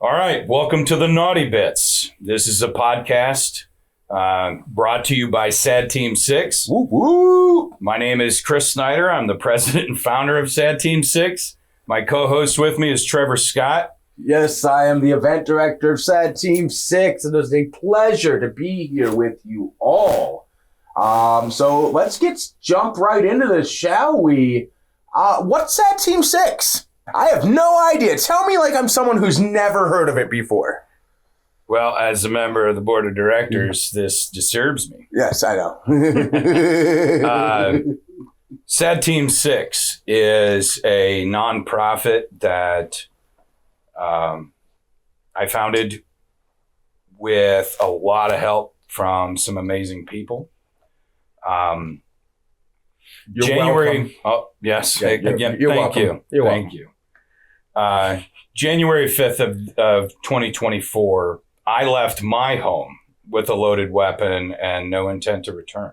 All right, welcome to the Naughty Bits. This is a podcast brought to you by Sad Team 6. Woo woo! My name is Chris Snyder. I'm the president and founder of Sad Team 6. My co-host with me is Trevor Scott. Yes, I am the event director of Sad Team 6, and it's a pleasure to be here with you all. So let's jump right into this, shall we? What's Sad Team 6? I have no idea. Tell me like I'm someone who's never heard of it before. Well, as a member of the board of directors, this disturbs me. Yes, I know. Sad Team 6 is a nonprofit that I founded with a lot of help from some amazing people. You're welcome. Oh, yes. Yeah, you're thank welcome. you. You're Thank you. January 5th of 2024, I left my home with a loaded weapon and no intent to return.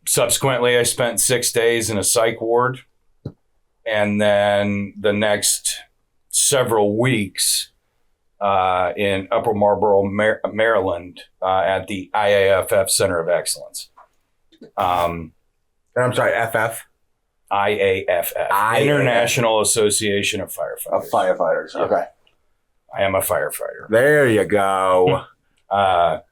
Subsequently, I spent 6 days in a psych ward, and then the next several weeks in Upper Marlboro, Maryland, at the IAFF Center of Excellence. I'm sorry, FF? IAFF, International Association of Firefighters. Of firefighters, Yeah. okay. I am a firefighter. There you go. While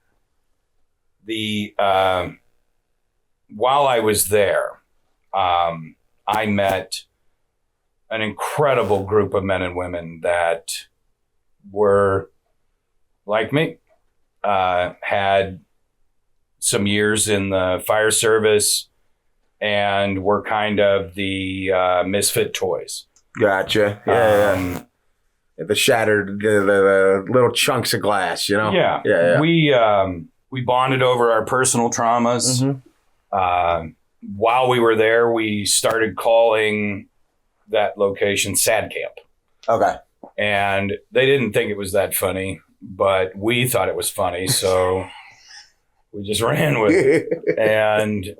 I was there, I met an incredible group of men and women that were like me, had some years in the fire service, and were kind of the misfit toys. Gotcha. Yeah. The shattered, the little chunks of glass, you know? Yeah. We bonded over our personal traumas. Mm-hmm. While we were there, we started calling that location Sad Camp. Okay. And they didn't think it was that funny, but we thought it was funny. So we just ran with it. And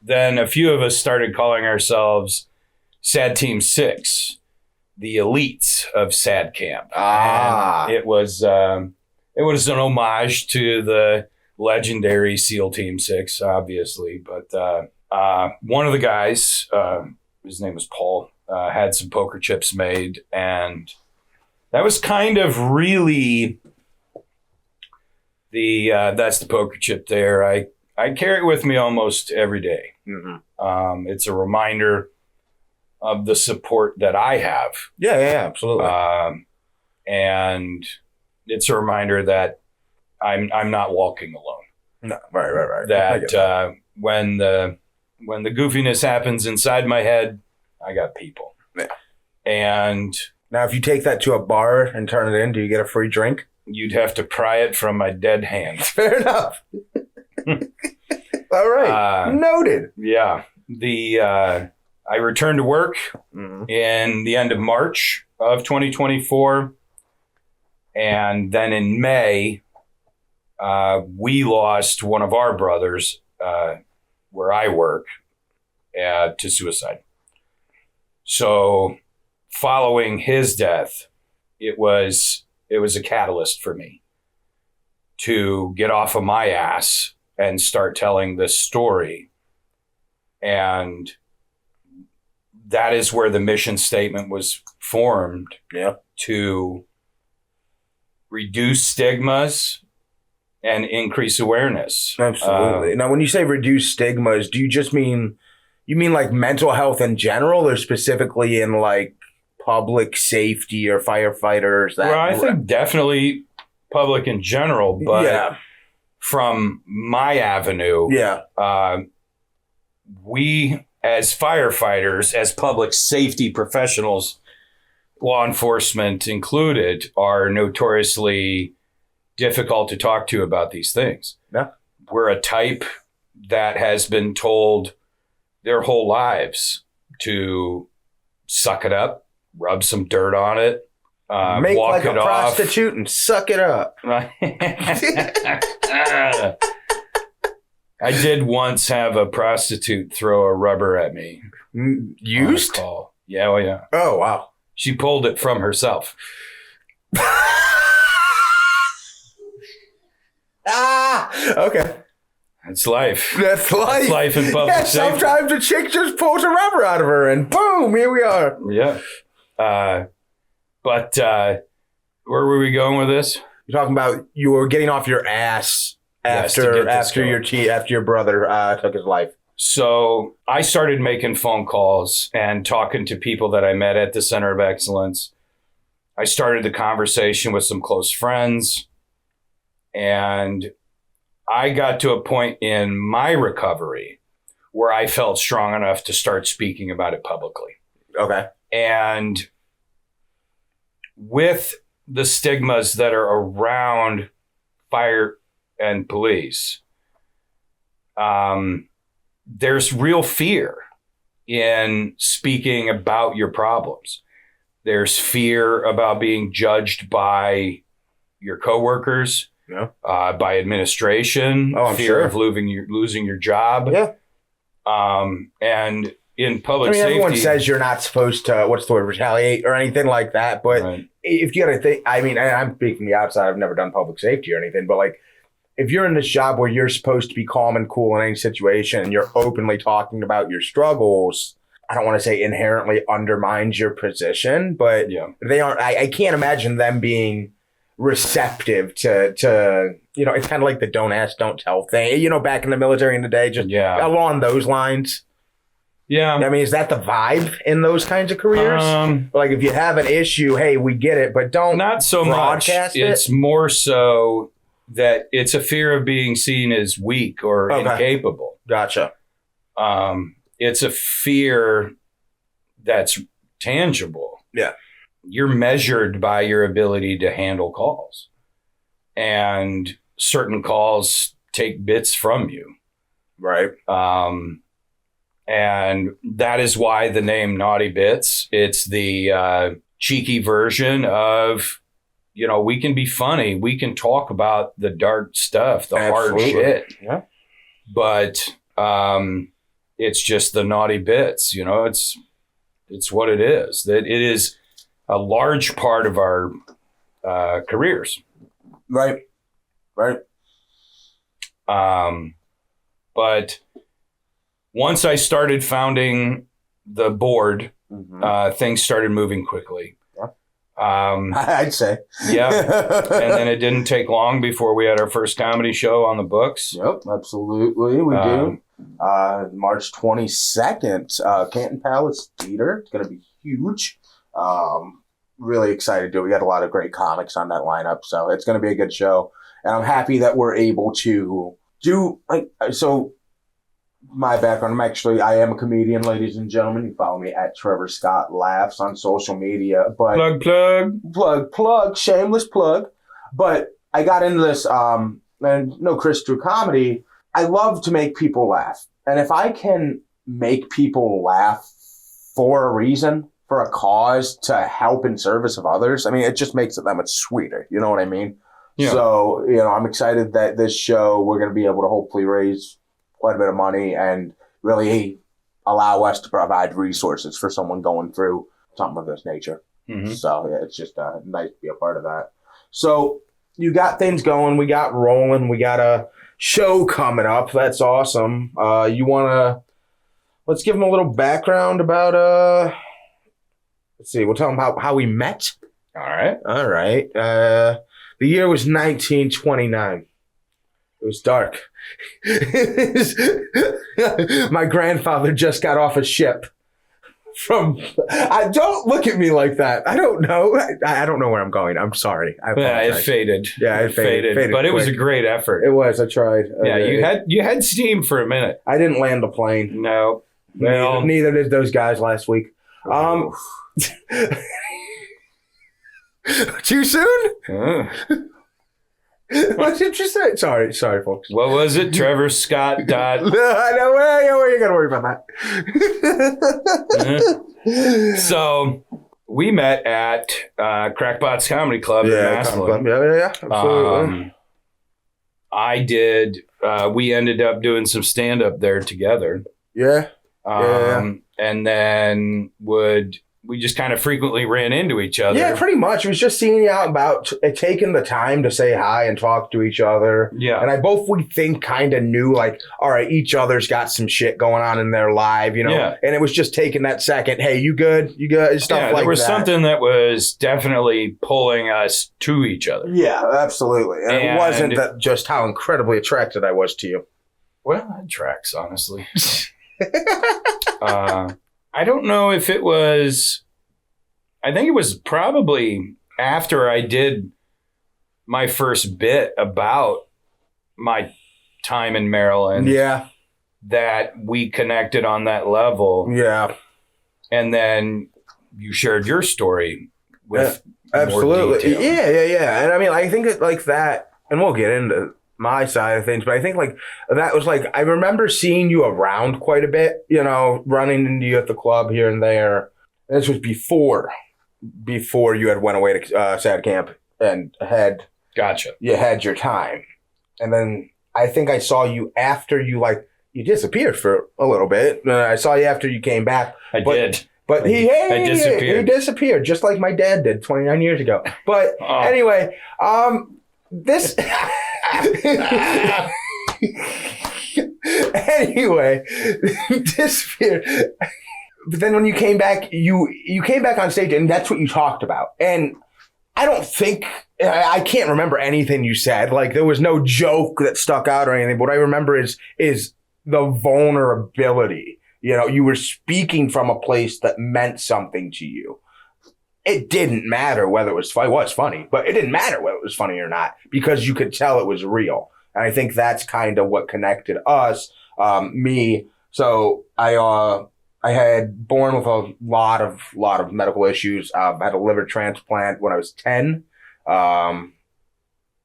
then a few of us started calling ourselves Sad Team 6, the elites of Sad Camp. And it was an homage to the legendary SEAL Team 6, obviously. But one of the guys, his name was Paul, had some poker chips made, and that was kind of really that's the poker chip there. I carry it with me almost every day. Mm-hmm. It's a reminder of the support that I have. Yeah, absolutely. And it's a reminder that I'm not walking alone. No, right. That when the goofiness happens inside my head, I got people. Yeah. And now, if you take that to a bar and turn it in, do you get a free drink? You'd have to pry it from my dead hand. Fair enough. All right. Noted. Yeah. I returned to work in the end of March of 2024. And then in May, we lost one of our brothers where I work to suicide. So following his death, it was a catalyst for me to get off of my ass and start telling this story. And that is where the mission statement was formed. Yeah. To reduce stigmas and increase awareness. Absolutely. Now, when you say reduce stigmas, do you just mean like mental health in general, or specifically in like public safety or firefighters? Well, I think definitely public in general, but from my avenue, we as firefighters, as public safety professionals, law enforcement included, are notoriously difficult to talk to about these things. Yeah. We're a type that has been told their whole lives to suck it up, rub some dirt on it, make walk like it a off. prostitute and suck it up. I did once have a prostitute throw a rubber at me. Used? Yeah, oh yeah. Oh, wow. She pulled it from herself. Okay. That's life. That's life. That's life in public safety. Sometimes a chick just pulls a rubber out of her and boom, here we are. Yeah. But where were we going with this? You're talking about you were getting off your ass after your brother took his life. So I started making phone calls and talking to people that I met at the Center of Excellence. I started the conversation with some close friends, and I got to a point in my recovery where I felt strong enough to start speaking about it publicly. Okay. And with the stigmas that are around fire and police, there's real fear in speaking about your problems. There's fear about being judged by your coworkers, by administration, fear of losing your job. Yeah. And in public safety, everyone says you're not supposed to, retaliate or anything like that. But right. If you got to think, I mean, I'm speaking from the outside, I've never done public safety or anything, but like, if you're in this job where you're supposed to be calm and cool in any situation and you're openly talking about your struggles, I don't want to say inherently undermines your position, but they aren't, I can't imagine them being receptive to it's kind of like the don't ask, don't tell thing, back in the military in the day, just along those lines. Yeah. I mean, is that the vibe in those kinds of careers? Like if you have an issue, hey, we get it, but don't not so broadcast much. It's more so that it's a fear of being seen as weak or incapable. Gotcha. It's a fear that's tangible. Yeah. You're measured by your ability to handle calls. And certain calls take bits from you. Right. And that is why the name Naughty Bits. It's the cheeky version of, we can be funny. We can talk about the dark stuff, the hard shit. Yeah. But it's just the naughty bits, it's what it is. That it is a large part of our careers. Right. But once I started founding the board, things started moving quickly. I'd say. Yeah. And then it didn't take long before we had our first comedy show on the books. Yep, absolutely. We do. March 22nd, Canton Palace Theater. It's going to be huge. Really excited to do it. We got a lot of great comics on that lineup, so it's going to be a good show. And I'm happy that we're able to do, my background, I am a comedian, ladies and gentlemen. You follow me at Trevor Scott Laughs on social media. But plug, shameless plug. But I got into this, and no Chris through comedy. I love to make people laugh. And if I can make people laugh for a reason, for a cause, to help in service of others, I mean, it just makes it that much sweeter. You know what I mean? Yeah. So, I'm excited that this show, we're going to be able to hopefully raise quite a bit of money and really allow us to provide resources for someone going through something of this nature. Mm-hmm. So yeah, it's just nice to be a part of that. So you got things going. We got rolling. We got a show coming up. That's awesome. Let's give them a little background about, let's see, we'll tell them how we met. All right. The year was 1929. It was dark. My grandfather just got off a ship don't look at me like that. I don't know. I don't know where I'm going. I'm sorry. It faded. Yeah, it faded. But it was a great effort. It was. I tried. You had steam for a minute. I didn't land the plane. No. Neither did those guys last week. Too soon? What did you say? Sorry, folks. What was it? Trevor Scott. No, you gotta worry about that. So we met at Crackpots Comedy Club in Massillon. Yeah, absolutely. I did. We ended up doing some stand up there together. Yeah. And then would we just kind of frequently ran into each other. Yeah, pretty much. It was just seeing you out about, taking the time to say hi and talk to each other. Yeah. And we think kind of knew, like, all right, each other's got some shit going on in their life, you know? Yeah. And it was just taking that second, hey, you good? You good? Stuff like that. There was something that was definitely pulling us to each other. Yeah, absolutely. And it wasn't that just how incredibly attracted I was to you. Well, that tracks, honestly. I don't know if it was, I think it was probably after I did my first bit about my time in Maryland. Yeah. That we connected on that level. Yeah. And then you shared your story with absolutely. more detail. Yeah. And I mean, I think it like that, and we'll get into my side of things, but I think like that was like, I remember seeing you around quite a bit, you know, running into you at the club here and there. This was before you had went away to SAD camp and you had your time. And then I think I saw you after you disappeared for a little bit. I saw you after you came back. I did. But he disappeared just like my dad did 29 years ago. But anyway, this anyway, disappeared. But then when you came back, you came back on stage and that's what you talked about. And I can't remember anything you said. Like there was no joke that stuck out or anything. But what I remember is the vulnerability. You know, you were speaking from a place that meant something to you. It didn't matter whether it was funny. Well, it's funny, but it didn't matter whether it was funny or not because you could tell it was real. And I think that's kind of what connected us, me. So I had born with a lot of medical issues. I had a liver transplant when I was 10.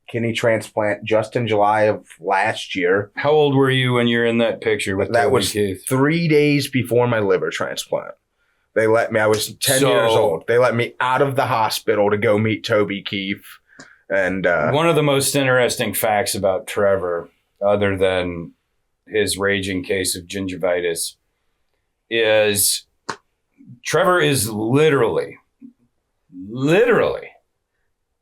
Kidney transplant just in July of last year. How old were you when you're in that picture with that? Toby Was Keith? 3 days before my liver transplant. They let me, I was 10 years old. They let me out of the hospital to go meet Toby Keith. And one of the most interesting facts about Trevor, other than his raging case of gingivitis, is Trevor is literally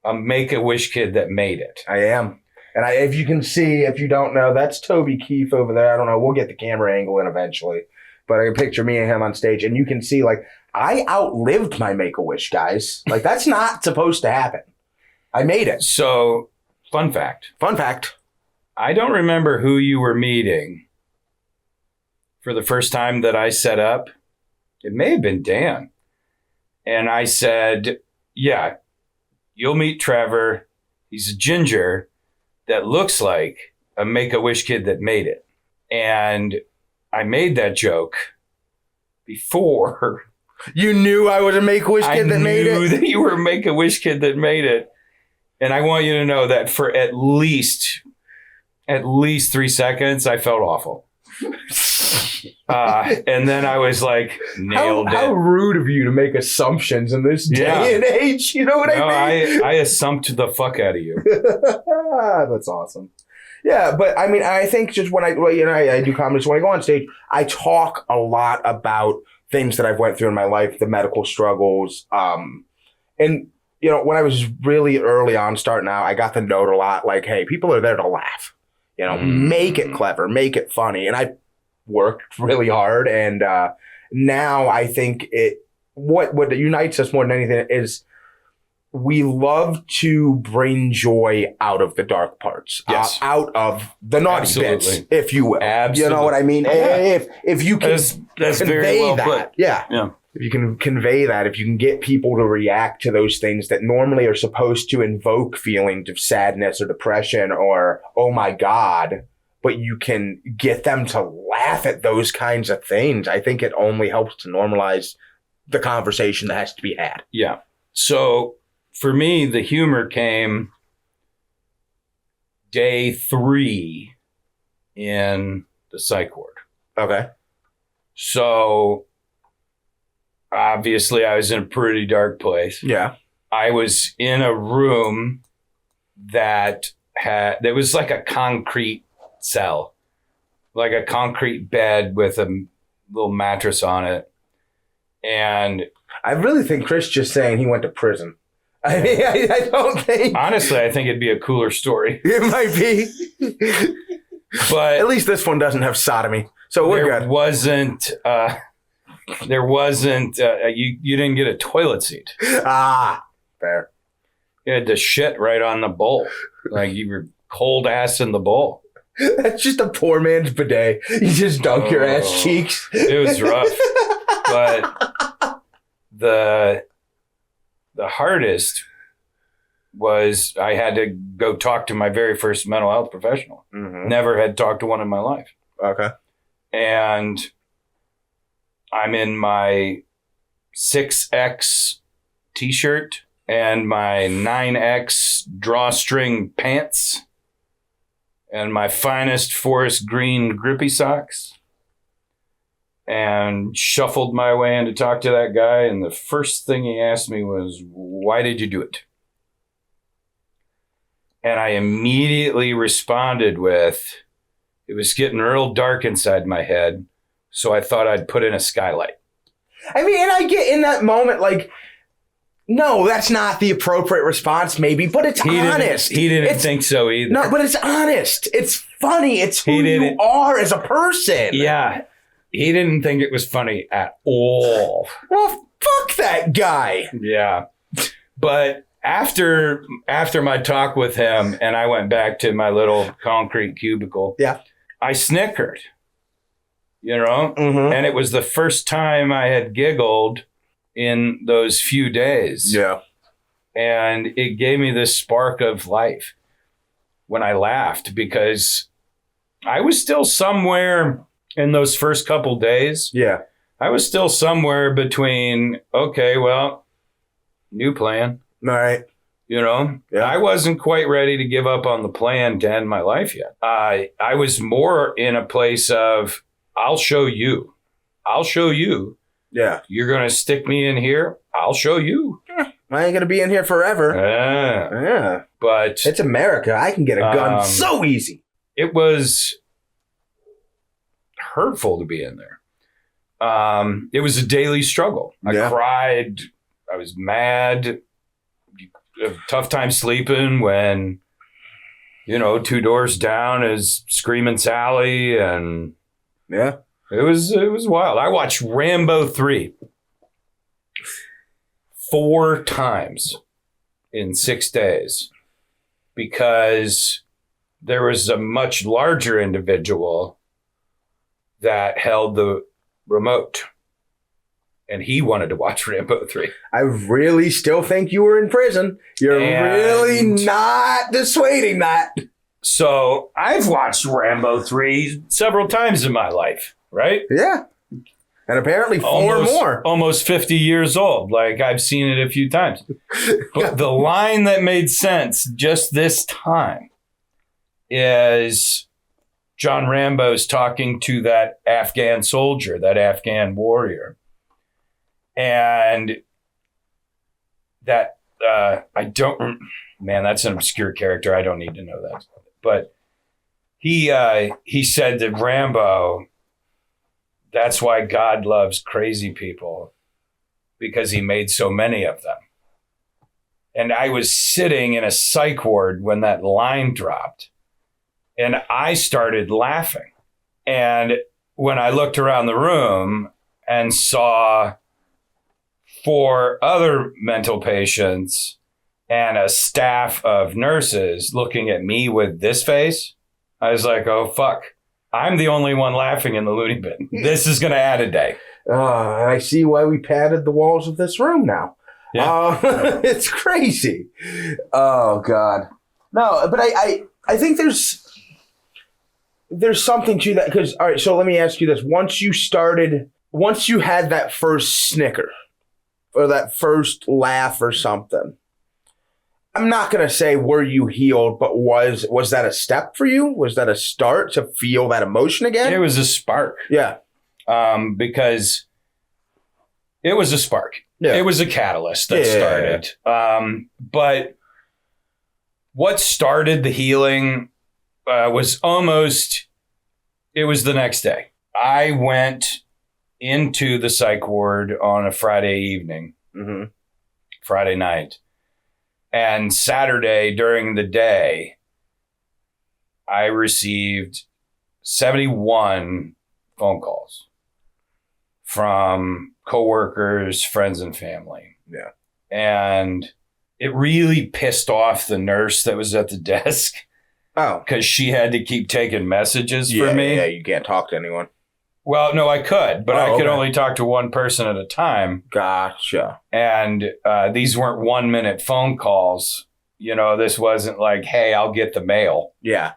a Make-A-Wish kid that made it. I am. And if you can see, if you don't know, that's Toby Keith over there. I don't know. We'll get the camera angle in eventually. But I can picture me and him on stage. And you can see, like, I outlived my Make-A-Wish, guys. Like, that's not supposed to happen. I made it. So, fun fact. I don't remember who you were meeting for the first time that I set up. It may have been Dan. And I said, yeah, you'll meet Trevor. He's a ginger that looks like a Make-A-Wish kid that made it. And I made that joke before. You knew I was a Make-A-Wish kid that made it? I knew that you were a Make-A-Wish kid that made it. And I want you to know that for at least 3 seconds, I felt awful. And then I was like, nailed it. How rude of you to make assumptions in this day and age. You know what I mean? I assumped the fuck out of you. That's awesome. Yeah, but I mean, I think just when I do comedy, so when I go on stage, I talk a lot about things that I've went through in my life, the medical struggles. And, you know, when I was really early on starting out, I got the note a lot like, hey, people are there to laugh. You know, make it clever, make it funny. And I worked really hard. And now I think what unites us more than anything is we love to bring joy out of the dark parts, out of the naughty bits, if you will. Absolutely. You know what I mean? Yeah. If you can that's convey very well that, put. Yeah. If you can convey that, if you can get people to react to those things that normally are supposed to invoke feelings of sadness or depression or, oh my God, but you can get them to laugh at those kinds of things, I think it only helps to normalize the conversation that has to be had. Yeah. So for me, the humor came day 3 in the psych ward. Okay. So obviously I was in a pretty dark place. Yeah. I was in a room that was like a concrete cell, like a concrete bed with a little mattress on it. And I really think Chris just saying he went to prison. I mean, I don't think. honestly, I think it'd be a cooler story. It might be. But at least this one doesn't have sodomy. So we're there good. wasn't, you didn't get a toilet seat. Ah, fair. You had to shit right on the bowl. Like you were cold ass in the bowl. That's just a poor man's bidet. You just dunk your ass cheeks. It was rough. But the hardest was I had to go talk to my very first mental health professional. Mm-hmm. Never had talked to one in my life. Okay. And I'm in my 6X t-shirt and my 9X drawstring pants and my finest forest green grippy socks, and shuffled my way in to talk to that guy. And the first thing he asked me was, "Why did you do it?" And I immediately responded with, "It was getting real dark inside my head, so I thought I'd put in a skylight." I mean, and I get in that moment, like, no, that's not the appropriate response, maybe, but it's honest. He didn't think so either. No, but it's honest. It's funny. It's who you are as a person. Yeah. He didn't think it was funny at all. Well, fuck that guy. Yeah. But after my talk with him and I went back to my little concrete cubicle, yeah, I snickered, you know? Mm-hmm. And it was the first time I had giggled in those few days. Yeah. And it gave me this spark of life when I laughed, because I was still somewhere in those first couple days. Yeah. I was still somewhere between, okay, well, new plan. All right. You know, Yeah. I wasn't quite ready to give up on the plan to end my life yet. I was more in a place of, I'll show you. I'll show you. Yeah. You're going to stick me in here. I'll show you. I ain't going to be in here forever. Yeah. But It's America. I can get a gun so easy. it was hurtful to be in there. It was a daily struggle. I cried. I was mad. A tough time sleeping when, you know, 2 doors down is Screaming Sally, and Yeah. it was wild. I watched Rambo 3 4 times in 6 days because there was a much larger individual that held the remote, and he wanted to watch Rambo 3. I really still think you were in prison. You're really not dissuading that. So I've watched Rambo 3 several times in my life, right? Yeah. And apparently 4 more. Almost 50 years old. Like, I've seen it a few times. But the line that made sense just this time is John Rambo's talking to that Afghan soldier, that Afghan warrior. And that, that's an obscure character. I don't need to know that. But he said to Rambo, that's why God loves crazy people, because he made so many of them. And I was sitting in a psych ward when that line dropped, and I started laughing. And when I looked around the room and saw 4 other mental patients and a staff of nurses looking at me with this face, I was like, oh, fuck. I'm the only one laughing in the loony bin. This is going to add a day. I see why we padded the walls of this room now. Yeah. It's crazy. Oh, God. No, but I think there's something to that. Because, all right, so let me ask you this. Once you had that first snicker or that first laugh or something, I'm not going to say were you healed, but was that a step for you? Was that a start to feel that emotion again? It was a spark. Yeah. Because it was a spark. Yeah. It was a catalyst that started. But what started the healing was it was the next day. I went into the psych ward on a Friday evening, Friday night. And Saturday during the day, I received 71 phone calls from coworkers, friends, and family. Yeah. And it really pissed off the nurse that was at the desk. Oh. Because she had to keep taking messages for me. Yeah, you can't talk to anyone. Well, no, I could, but I could okay. only talk to one person at a time. Gotcha. And these weren't 1 minute phone calls. You know, this wasn't like, hey, I'll get the mail. Yeah.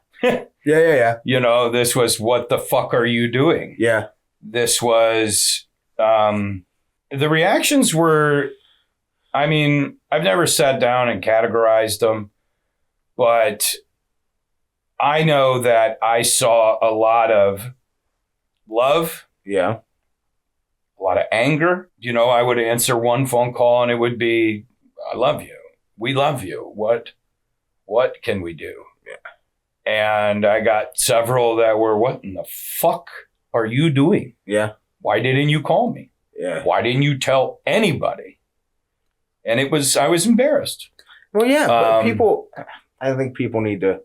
Yeah. You know, this was, what the fuck are you doing? Yeah. This was, the reactions were, I mean, I've never sat down and categorized them, but I know that I saw a lot of love. Yeah. A lot of anger. You know, I would answer one phone call and it would be, I love you. We love you. What can we do? Yeah. And I got several that were, what in the fuck are you doing? Yeah. Why didn't you call me? Yeah. Why didn't you tell anybody? And I was embarrassed. Well, yeah, but I think people need to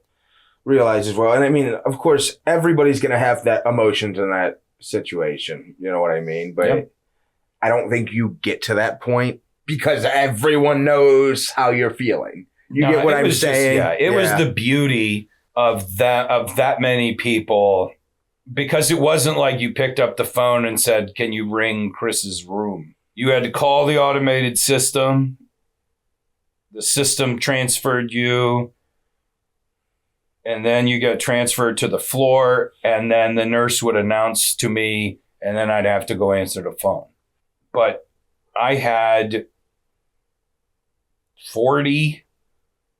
realize as well. And I mean, of course, everybody's going to have that emotions in that situation. You know what I mean? But Yep. I don't think you get to that point because everyone knows how you're feeling. You get what I'm saying? It was the beauty of that many people, because it wasn't like you picked up the phone and said, can you ring Chris's room? You had to call the automated system. The system transferred you. And then you got transferred to the floor. And then the nurse would announce to me, and then I'd have to go answer the phone. But I had 40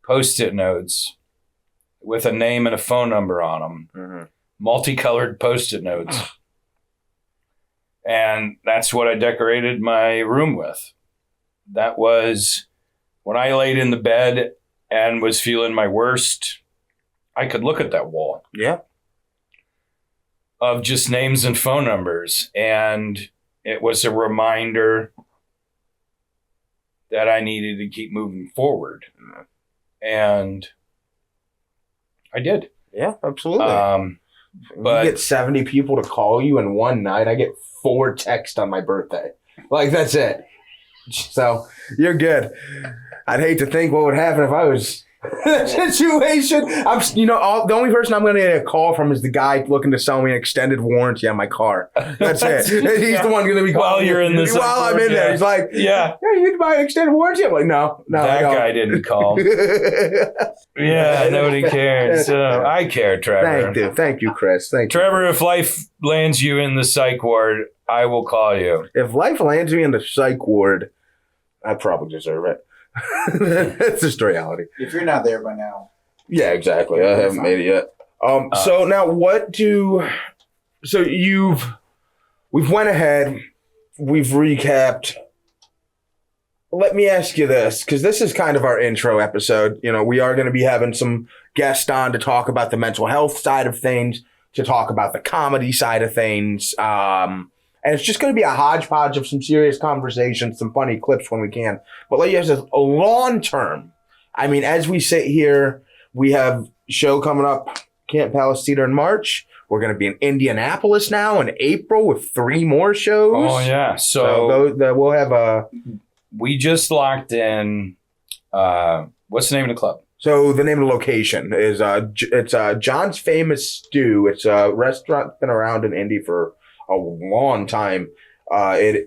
Post-it notes with a name and a phone number on them. Multicolored Post-it notes. And that's what I decorated my room with. That was when I laid in the bed and was feeling my worst. I could look at that wall. Yeah. Of just names and phone numbers. And it was a reminder that I needed to keep moving forward. And I did. Yeah, absolutely. But you get 70 people to call you in one night. I get 4 texts on my birthday. Like, that's it. So you're good. I'd hate to think what would happen if I was in that situation. The only person I'm going to get a call from is the guy looking to sell me an extended warranty on my car. That's it. He's the one going to be calling. While you're in this, while I'm in there, he's like, yeah, you can buy an extended warranty. I'm like, no. That guy didn't call. Yeah, nobody cares. I care, Trevor. Thank you, Chris. Thank you. Trevor, if life lands you in the psych ward, I will call you. If life lands me in the psych ward, I probably deserve it. That's just the reality. If you're not there by now. Yeah, exactly. I haven't made it yet. So now we've went ahead, we've recapped. Let me ask you this, because this is kind of our intro episode. You know, we are going to be having some guests on to talk about the mental health side of things, to talk about the comedy side of things. And it's just going to be a hodgepodge of some serious conversations, some funny clips when we can. But like you said, a long term. I mean, as we sit here, we have a show coming up, Camp Palace Theater in March. We're going to be in Indianapolis now in April with 3 more shows. Oh, yeah. So we'll have a... We just locked in... what's the name of the club? So the name of the location is it's John's Famous Stew. It's a restaurant that's been around in Indy for a long time. They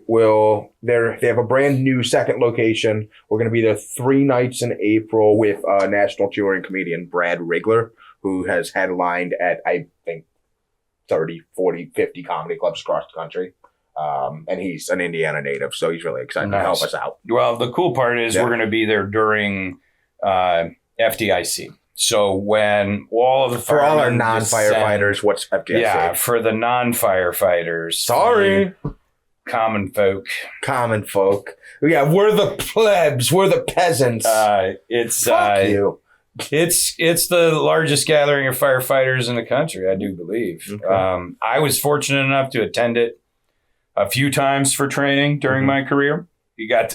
have a brand new second location. We're going to be there 3 nights in April with national touring comedian Brad Rigler, who has headlined at, I think, 30, 40, 50 comedy clubs across the country. And he's an Indiana native, so he's really excited to help us out. Well, the cool part is we're going to be there during FDIC. So when all of the for all our non-firefighters, what's FDIC? Yeah, for the non-firefighters. Sorry. Common folk. Yeah, we're the plebs. We're the peasants. Fuck you. It's the largest gathering of firefighters in the country, I do believe. Okay. I was fortunate enough to attend it a few times for training during my career.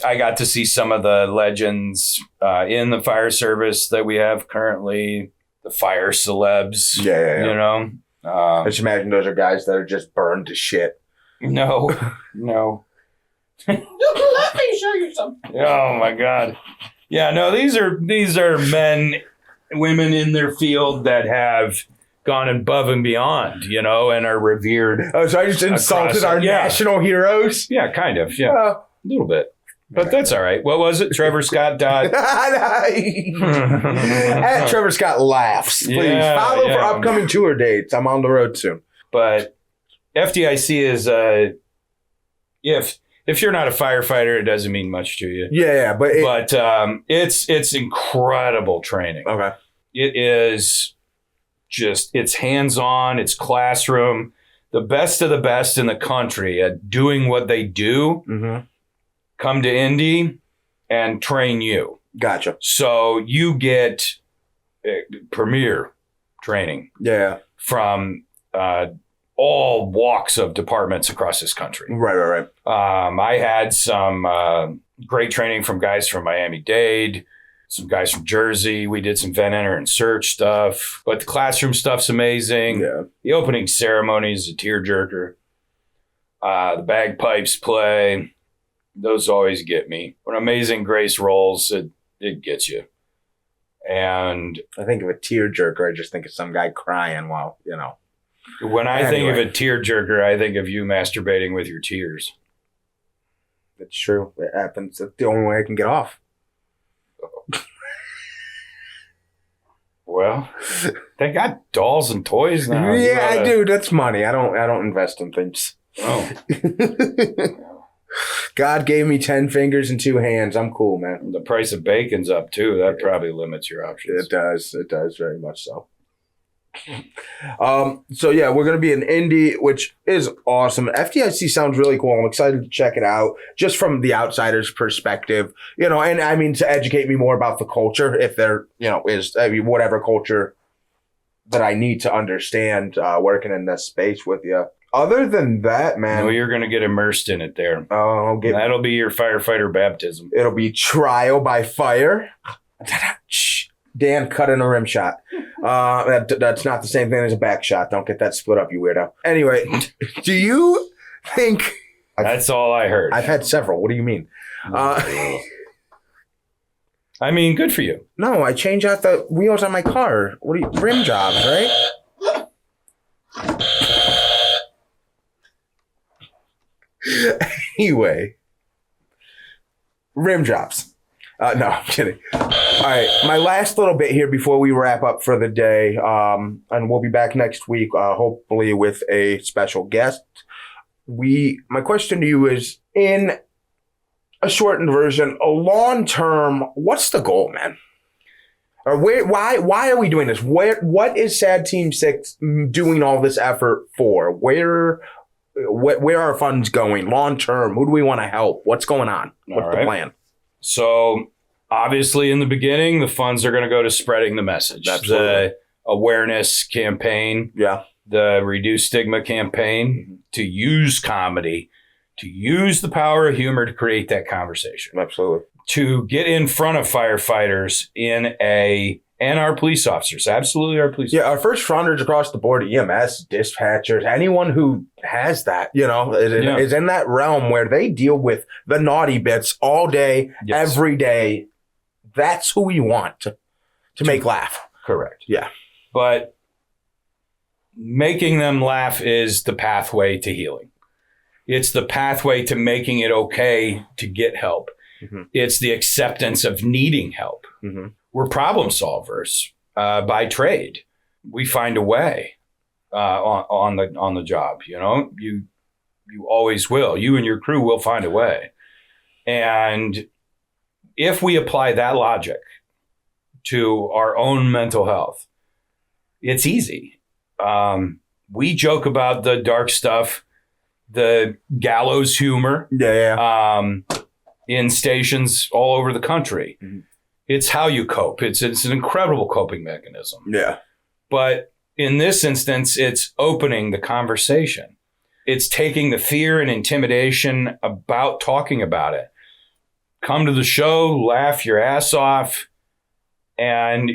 I got to see some of the legends in the fire service that we have currently, the fire celebs. Yeah. You know, I just imagine those are guys that are just burned to shit. no. Let me show you something. Oh my God. Yeah, no, these are men, women in their field that have gone above and beyond, you know, and are revered. Oh, so I just insulted our national heroes? Yeah, kind of. Yeah, a little bit. But that's all right. What was it? Trevor Scott died. At Trevor Scott laughs. Please follow for upcoming tour dates. I'm on the road soon. But FDIC is if you're not a firefighter, it doesn't mean much to you. Yeah, but it's incredible training. Okay. It is just, it's hands-on, it's classroom. The best of the best in the country at doing what they do come to Indy and train you. Gotcha. So you get premier training from all walks of departments across this country. Right. I had some great training from guys from Miami-Dade, some guys from Jersey. We did some vent, enter, and search stuff. But the classroom stuff's amazing. Yeah. The opening ceremony is a tearjerker. The bagpipes play. Those always get me. When Amazing Grace rolls, it gets you. And I think of a tearjerker, I just think of some guy crying while, you know. When I think of a tearjerker, I think of you masturbating with your tears. It's true. It happens. That's the only way I can get off. Well, they got dolls and toys now. Yeah, I do. That's money. I don't invest in things. Oh. God gave me 10 fingers and 2 hands. I'm cool, man. The price of bacon's up too. That probably limits your options. It does. It does very much so. So yeah, we're going to be in Indy, which is awesome. FDIC sounds really cool. I'm excited to check it out just from the outsider's perspective, you know, and I mean, to educate me more about the culture, if there, you know, is, I mean, whatever culture that I need to understand, working in this space with you. Other than that, man. No, you're going to get immersed in it there. That'll be your firefighter baptism. It'll be trial by fire. Dan cutting a rim shot. That's not the same thing as a back shot. Don't get that split up, you weirdo. Anyway, do you think... That's all I heard. I've had several. What do you mean? I mean, good for you. No, I change out the wheels on my car. Rim jobs, right? Anyway. Rim jobs. No, I'm kidding. All right, my last little bit here before we wrap up for the day, and we'll be back next week, hopefully with a special guest. My question to you is, in a shortened version, a long term, what's the goal, man? Or why are we doing this? What is SAD Team 6 doing all this effort for? Where are funds going long term? Who do we want to help? What's going on? What's the plan? So obviously in the beginning, the funds are going to go to spreading the message. Absolutely. The awareness campaign. Yeah. The Reduce Stigma campaign, to use comedy, to use the power of humor to create that conversation. Absolutely. To get in front of firefighters and our police officers. Absolutely our police officers. Yeah, our first responders across the board, EMS, dispatchers, anyone who has that, you know, is in that realm where they deal with the naughty bits all day, every day. That's who we want to make laugh. Correct. Yeah. But making them laugh is the pathway to healing. It's the pathway to making it okay to get help. Mm-hmm. It's the acceptance of needing help. Mm-hmm. We're problem solvers by trade. We find a way on the job. You know, you always will. You and your crew will find a way. And if we apply that logic to our own mental health, it's easy. We joke about the dark stuff, the gallows humor, in stations all over the country. Mm-hmm. It's how you cope. It's an incredible coping mechanism. Yeah. But in this instance, it's opening the conversation. it's taking the fear and intimidation about talking about it. Come to the show, laugh your ass off, and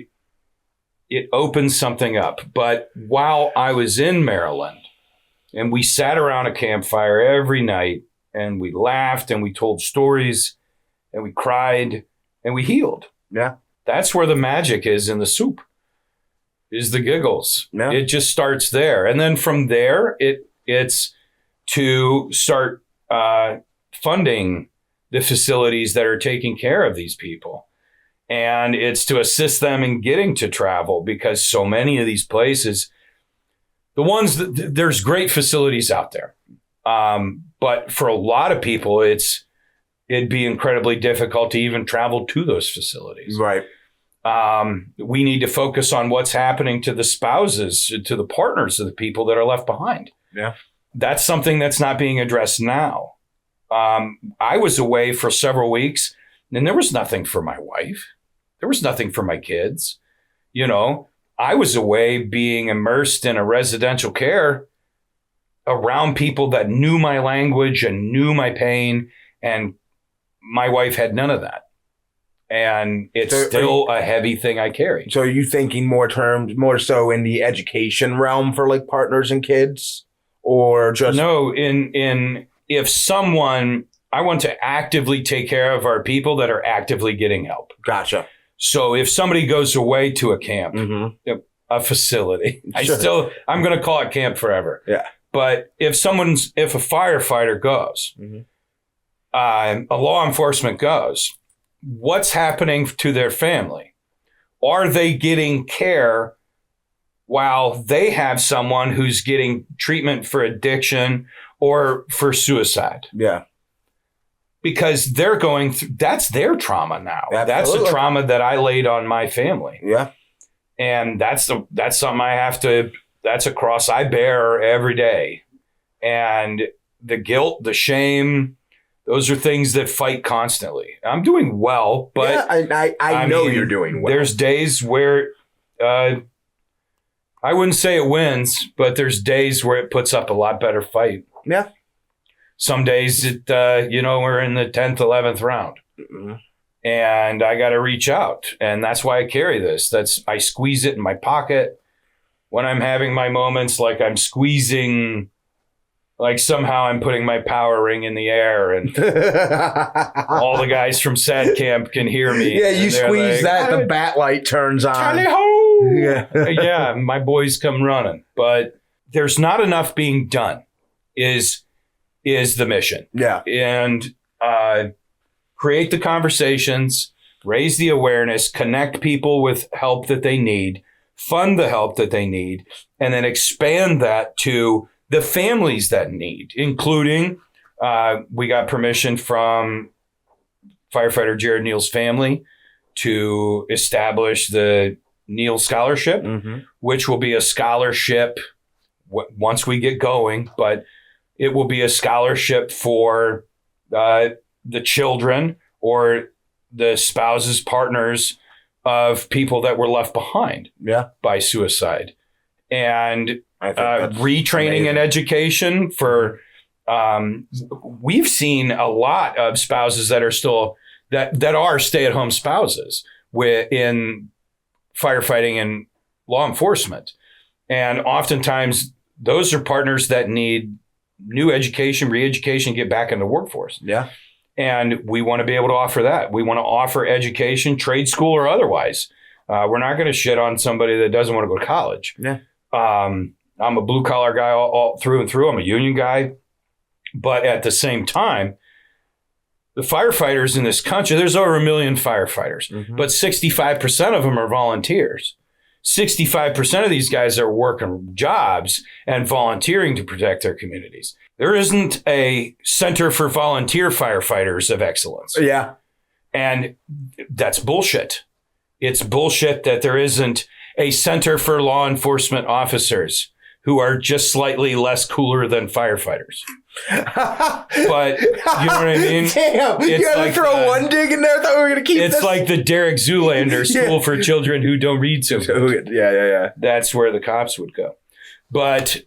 it opens something up. But while I was in Maryland, and we sat around a campfire every night, and we laughed, and we told stories, and we cried, and we healed. Yeah. That's where the magic is in the soup, is the giggles. Yeah. It just starts there. And then from there, it's to start funding the facilities that are taking care of these people. And it's to assist them in getting to travel, because so many of these places, the ones that there's great facilities out there. But for a lot of people, it'd be incredibly difficult to even travel to those facilities. Right. We need to focus on what's happening to the spouses, to the partners of the people that are left behind. Yeah. That's something that's not being addressed now. I was away for several weeks, and there was nothing for my wife. There was nothing for my kids. You know, I was away being immersed in a residential care around people that knew my language and knew my pain, and my wife had none of that. And it's still a heavy thing I carry. So are you thinking more so in the education realm for like partners and kids, or just no? If someone, I want to actively take care of our people that are actively getting help. Gotcha. So if somebody goes away to a camp, a facility, Sure. I'm going to call it camp forever. Yeah. But if a firefighter goes, a law enforcement goes, what's happening to their family? Are they getting care while they have someone who's getting treatment for addiction or for suicide? Yeah. Because they're going through, that's their trauma now. Absolutely. That's the trauma that I laid on my family. Yeah. And that's something that's a cross I bear every day. And the guilt, the shame, those are things that fight constantly. I'm doing well, but yeah, I know mean, you're doing well. There's days where I wouldn't say it wins, but there's days where it puts up a lot better fight. Yeah. Some days we're in the 10th, 11th round. And I got to reach out. And that's why I carry this. I squeeze it in my pocket when I'm having my moments, like I'm squeezing, like somehow I'm putting my power ring in the air and all the guys from SAD camp can hear me. Yeah, you squeeze that, the bat light turns on. Tally-ho! Yeah. Yeah, my boys come running. But there's not enough being done is the mission. Yeah. And create the conversations, raise the awareness, connect people with help that they need, fund the help that they need, and then expand that to the families that need, including we got permission from firefighter Jared Neal's family to establish the Neal Scholarship, which will be a scholarship once we get going, but it will be a scholarship for the children or the spouses, partners of people that were left behind by suicide. And retraining amazing. and education for we've seen a lot of spouses that are still that are stay-at-home spouses in firefighting and law enforcement. And oftentimes those are partners that need new education, re-education, get back in the workforce. Yeah. And we want to be able to offer that. We want to offer education, trade school or otherwise. We're not going to shit on somebody that doesn't want to go to college. Yeah. I'm a blue collar guy all through and through. I'm a union guy. But at the same time, the firefighters in this country, there's over 1 million firefighters, but 65% of them are volunteers. 65% of these guys are working jobs and volunteering to protect their communities. There isn't a center for volunteer firefighters of excellence. Yeah. And that's bullshit. It's bullshit that there isn't a center for law enforcement officers who are just slightly less cooler than firefighters. But you know what I mean? Damn, you It's had like to throw one dig in there. I thought we were going to keep It's this. like the Derek Zoolander School for Children Who Don't Read So Good. Yeah. That's where the cops would go. But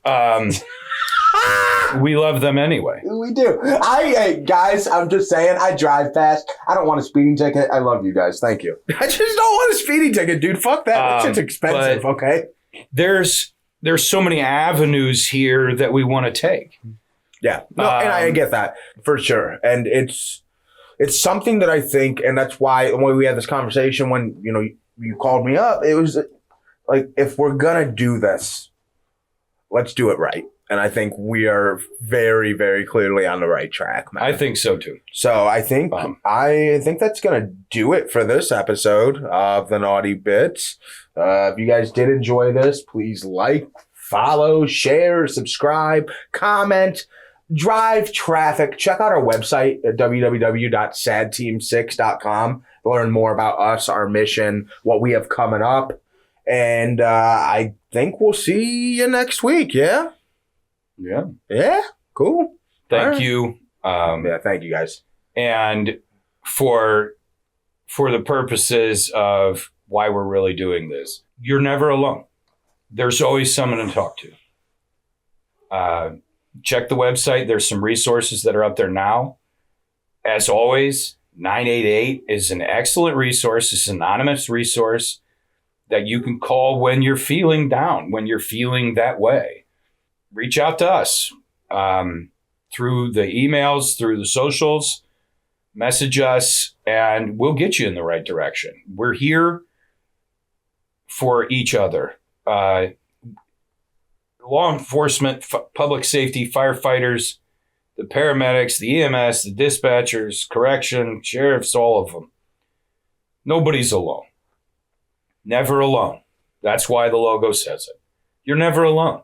We love them anyway. We do. Hey, guys, I'm just saying, I drive fast. I don't want a speeding ticket. I love you guys. Thank you. I just don't want a speeding ticket, dude. Fuck that. That shit's expensive, but- okay? There's so many avenues here that we want to take. Yeah. No, and I get that for sure. And it's something that I think, and that's why when we had this conversation when, you called me up, it was like, if we're going to do this, let's do it right. And I think we are very, very clearly on the right track, man. I think so too. So I think that's gonna do it for this episode of the Naughty Bits. If you guys did enjoy this, please like, follow, share, subscribe, comment, drive traffic. Check out our website at www.sadteam6.com to learn more about us, our mission, what we have coming up. And I think we'll see you next week. Yeah. Yeah. Yeah. Cool. Thank All right. you. Yeah. Thank you, guys. And for the purposes of why we're really doing this, you're never alone. There's always someone to talk to. Check the website. There's some resources that are up there now. As always, 988 is an excellent resource. It's an anonymous resource that you can call when you're feeling down, when you're feeling that way. Reach out to us through the emails, through the socials, message us, and we'll get you in the right direction. We're here for each other. Law enforcement, public safety, firefighters, the paramedics, the EMS, the dispatchers, correction, sheriffs, all of them. Nobody's alone. Never alone. That's why the logo says it. You're never alone.